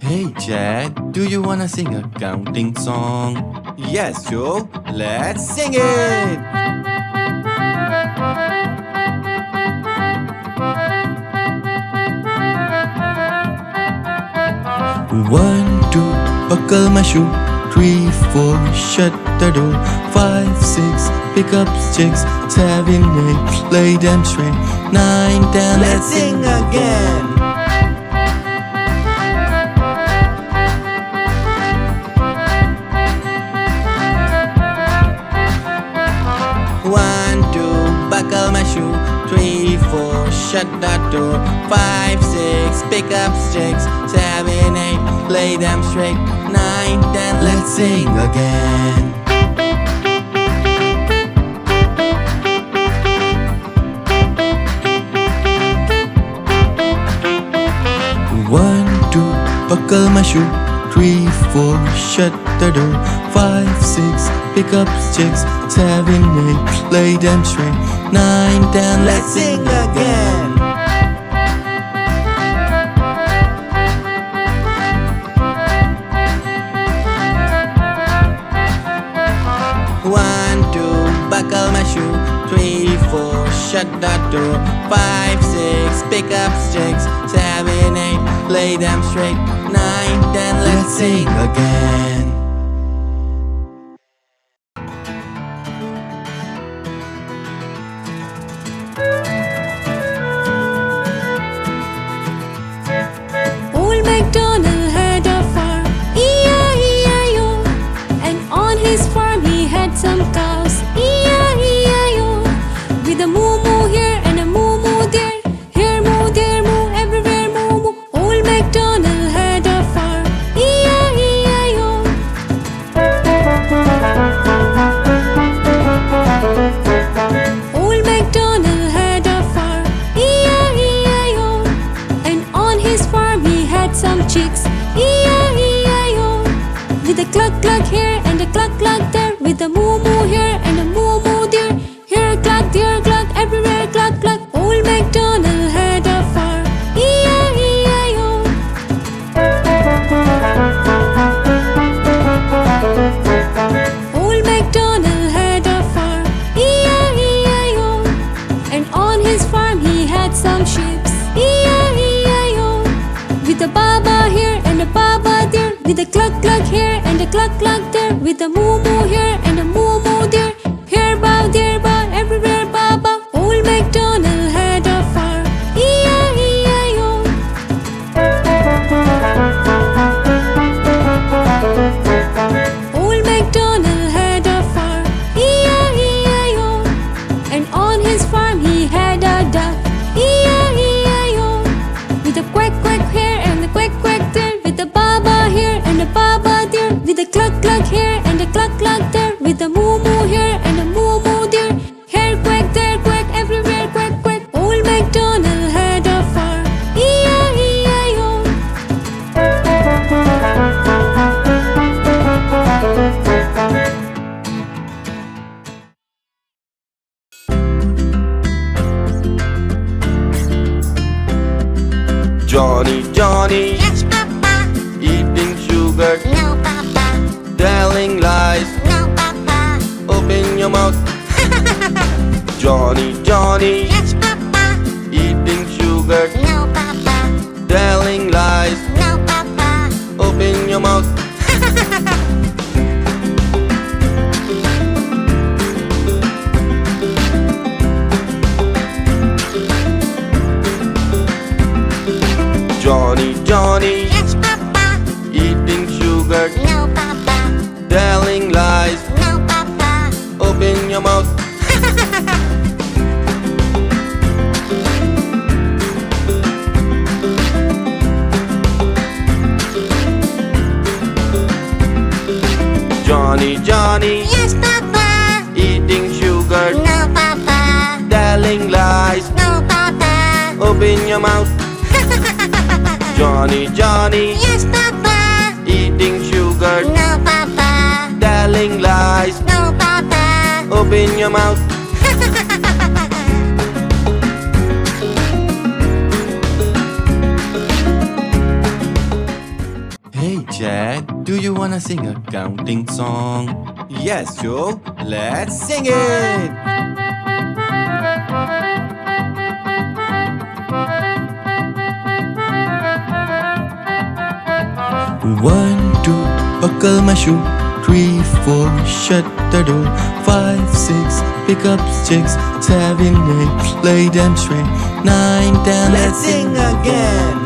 Hey Chad, do you wanna sing a counting song? Yes, Joe, let's sing it! 1, 2, buckle my shoe. 3, 4, shut the door. 5, 6, pick up sticks. 7, 8, lay them straight. 9, 10, let's sing again! 1, 2, buckle my shoe. 3, 4, shut that door. 5, 6, pick up sticks. 7, 8, lay them straight. 9, 10, let's sing again. 1, 2, buckle my shoe. 3, 4, shut the door. 5, 6, pick up sticks. 7, 8, lay them straight. 9, 10, let's sing again. 1, 2, buckle my shoe. 3, 4, shut that door. 5, 6, pick up sticks. 7, 8, lay them straight. 9, 10, let's sing again. Old MacDonald had a farm, E-I-E-I-O. And on his farm he had some cows, E-I-E-I-O. With a moo-moo here and a moo-moo there. Here moo, there moo, everywhere moo-moo. Old MacDonald had a farm, E-I-E-I-O. Old MacDonald had a farm, E-I-E-I-O. And on his farm he had some chicks, E-I-E-I-O. With a cluck-cluck here and a cluck-cluck there. With a moo-moo here and a moo-moo there. Here a cluck, there a cluck, everywhere cluck-cluck. Old MacDonald had a farm, E-I-E-I-O. Old MacDonald had a farm, E-I-E-I-O. And on his farm he had some sheep, E-I-E-I-O. With a baba here and a baba there. With a cluck-cluck here and a cluck-cluck there. With a moo-moo here and a moo-moo there. Here bow, there bow, everywhere baba. Old MacDonald had a farm, E-I-E-I-O. Old MacDonald had a farm, E-I-E-I-O. And on his farm he had a duck, E-I-E-I-O. With a quack-quack here and a quack-quack there. With a baba here and a baba there. With a cluck-cluck here and a cluck-cluck there. With a moo-moo here and a moo-moo there. Here quack, there quack, everywhere quack-quack. Old MacDonald had a farm, E-I-E-I-O. Johny Johny Yes, Papa. eating sugar, No, Papa. telling lies. No, Papa. Open your mouth. Johny Johny Yes, Papa. eating sugar, No, Papa. telling lies. No, Papa. Open your mouth. Johny Johny Yes, Papa. eating sugar, No, Papa. telling lies. No, Papa. Open your mouth. Johny Johny Yes, Papa. eating sugar, No, Papa. telling lies. No, Papa. Open your mouth. Johny Johny Yes, Papa. eating sugar, No, Papa. telling lies. No, Papa. Open your mouth. Hey Jack, do you wanna sing a counting song? Yes, Joe. Let's sing it. One, two, buckle my shoe. 3, 4, shut the door. 5, 6, pick up sticks. 7, 8, lay them straight. 9, 10, let's sing again.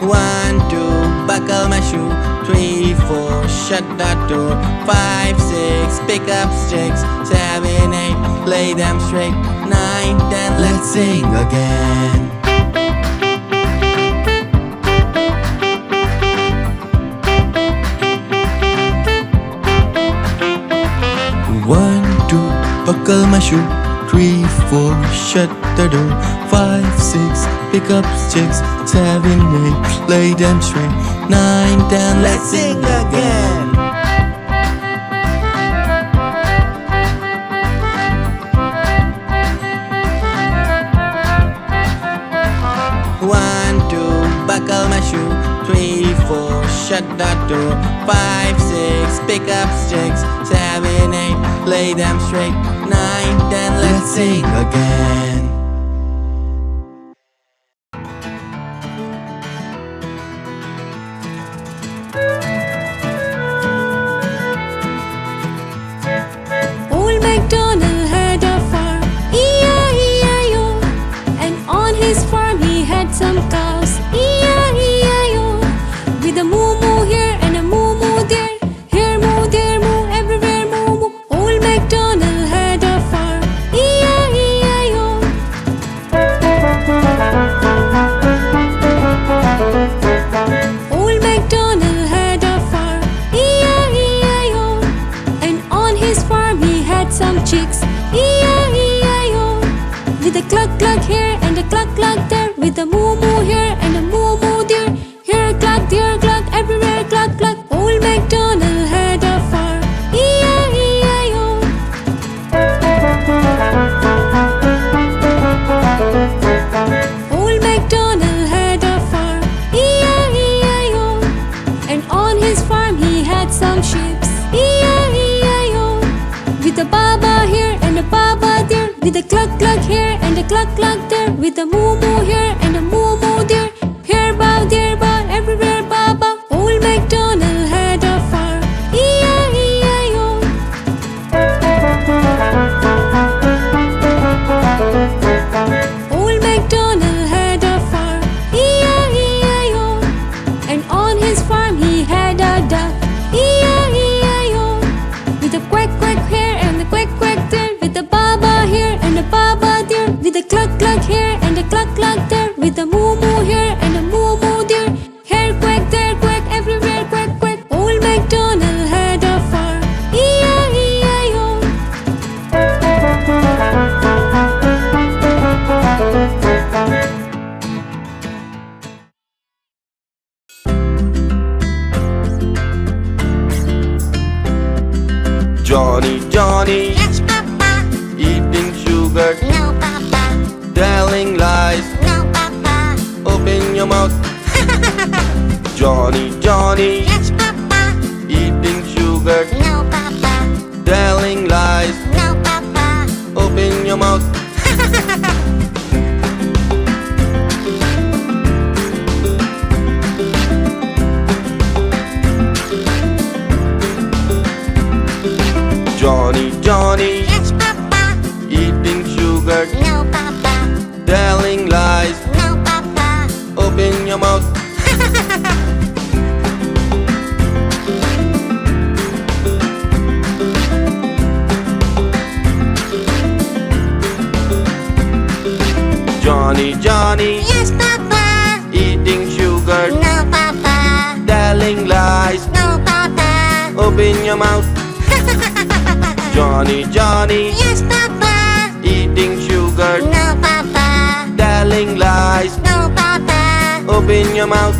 One, two, buckle my shoe. 3, 4, shut that door. 5, 6, pick up sticks. 7, 8, lay them straight. 9, 10, let's sing again. One, two, buckle my shoe. 3, 4, shut the door. 5, 6, pick up sticks. 7, 8, lay them straight. 9, 10, let's sing again. One, two, buckle my shoe. 3, 4, shut that door. 5, 6, pick up sticks. 7, 8, lay them straight. 9, 10, let's sing again. Old MacDonald had a farm, E-I-E-I-O. And on his farm he had some cows, E-I-E-I-O. With a moo-moo here and a moo-moo there. Here moo, there moo, everywhere moo-moo. Old MacDonald had a farm, E-I-E-I-O. Old MacDonald had a farm, E-I-E-I-O. And on his farm he had some chicks, E-I-E-I-O. With a cluck here and a cluck there. With a moo-moo here and a moo-moo there. Here cluck, there cluck, everywhere cluck. Old MacDonald had a farm, E-I-E-I-O. Old MacDonald had a farm, E-I-E-I-O. And on his farm he had some sheep, E-I-E-I-O. With a baba here and a baba there. With a cluck here and a cluck there. With a moo-moo here and a moo-moo there. Here bow, there bow, everywhere baba. Old MacDonald had a farm, E-I-E-I-O. Old MacDonald had a farm, E-I-E-I-O. And on his farm he had a duck, E-I-E-I-O. With a quack here and a quack there. With a baba here and a baba there. With a cluck here and a cluck there. With a moo-moo here and a moo-moo there. Here quack, there quack, everywhere quack. Old MacDonald had a farm, E-I-E-I-O. Johny Johny Yes, Papa. eating sugar, No, Papa. telling lies. No, Papa. Open your mouth. Johny Johny Yes, Papa. eating sugar, No, Papa. telling lies. No, Papa. Open your mouth. Johny Johny Yes, Papa. eating sugar, No, Papa. telling lies. No, Papa. Open your mouth. Johny Johny Yes, Papa. eating sugar, No, Papa. telling lies. No, Papa. Open your mouth. Johny Johny, Yes, Papa. eating sugar, No, Papa. telling lies. No, Papa. Open your mouth